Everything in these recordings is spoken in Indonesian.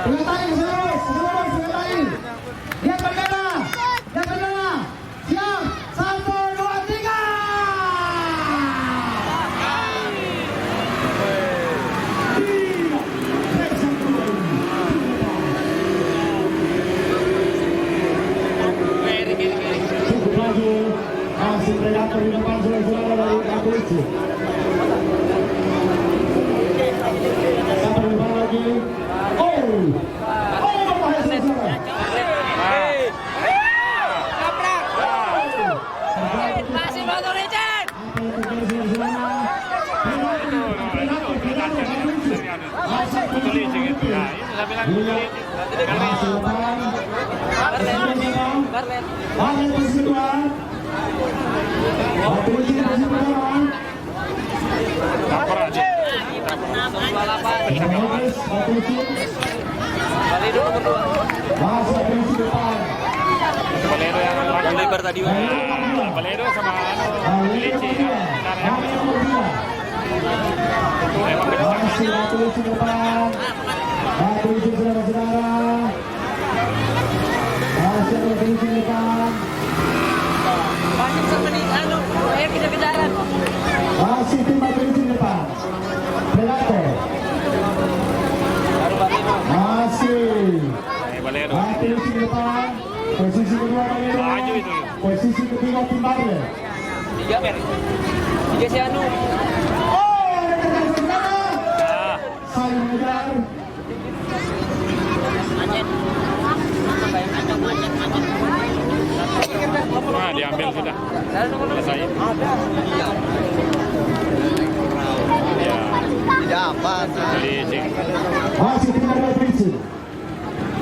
Sengatai, sengatai. Lihat bendera. Lihat bendera. Siap. 1, 2, 3. Cukup lagi. Masih predator di depan saudara dari Kapulici. Sampai depan lagi. Masih batu licin. Balero yang lebar tadi. Balero sama Lici. Masih seperti air kejar-kejaran. Masih tim Balikpapan depan. Predator. Masih. Balero. Balikpapan depan. Posisi kedua Balero. Maju itu. Posisi ketiga tim Balikpapan. 3 Mer. 3 si Anu. Saling mengejar. Nah, diambil sudah. Selesai. Ya. Tidak apa. Lici. Masih tim Balikpapan.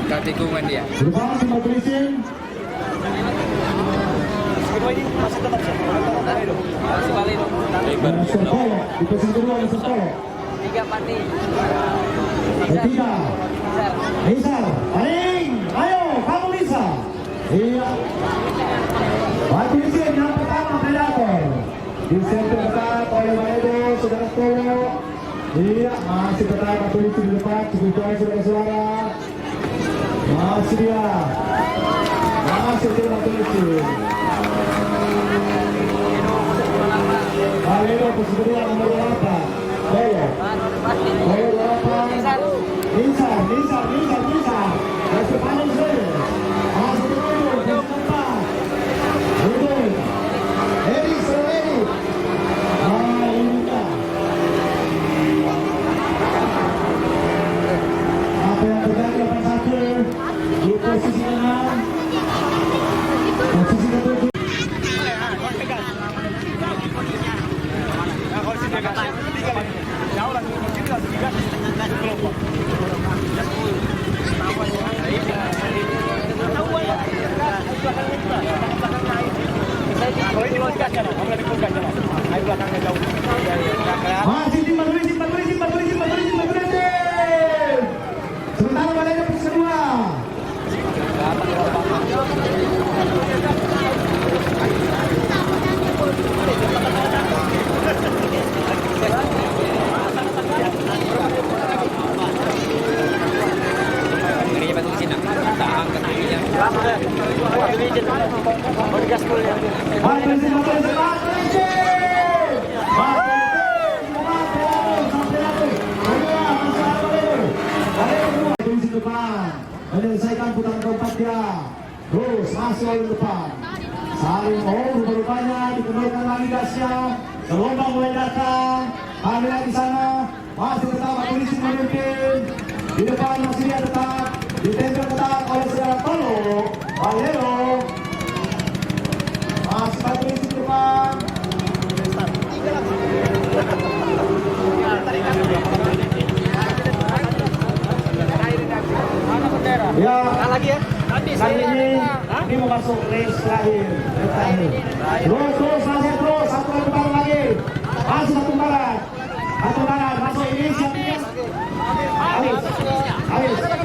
Kau tikungan dia. Depan tim Balikpapan. Masih balik. Lebar. Serpolo. Di posisi kedua ada Serpolo. 3 Pati. Ketiga. Bisa. Paling. Ayo, kamu bisa. Iya. Balikpapan yang pertama Predator. Di center tetap oleh Balero, saudara Polo. Iya, masih tetap Balikpapan di depan. Cukup jauh saudara-saudara. Masih dia. Masih tim Balikpapan. Balero posisi kedua nomor 8. Boyo. Boyo 8. Bisa. Masih paling sulit. Masih Boyo. Posisi 4. Betul. Edi. Ini. Apa yang terjadi 81 di posisi 6. Posisi ke-7. Masih tim Balikpapan. Sementara Balero posisi kedua. Ini batu licin. Tak angkat ininya. Batu licin. Mau digaspol ya. Menyelesaikan putaran keempat dia. Terus masuk oleh depan. Saling rupanya dikembalikan lagi gasnya. Gelombang mulai datang. Kami di sana masih tetap polisi memimpin. Di depan masih dia tetap ditempel tetap oleh saudara Tolo. Balero. Masih polisi di depan. Ya, lagi ya. Kali ini mau masuk race terakhir. Terus satu barat lagi. Masih satu barat masuk ini siap. Alis.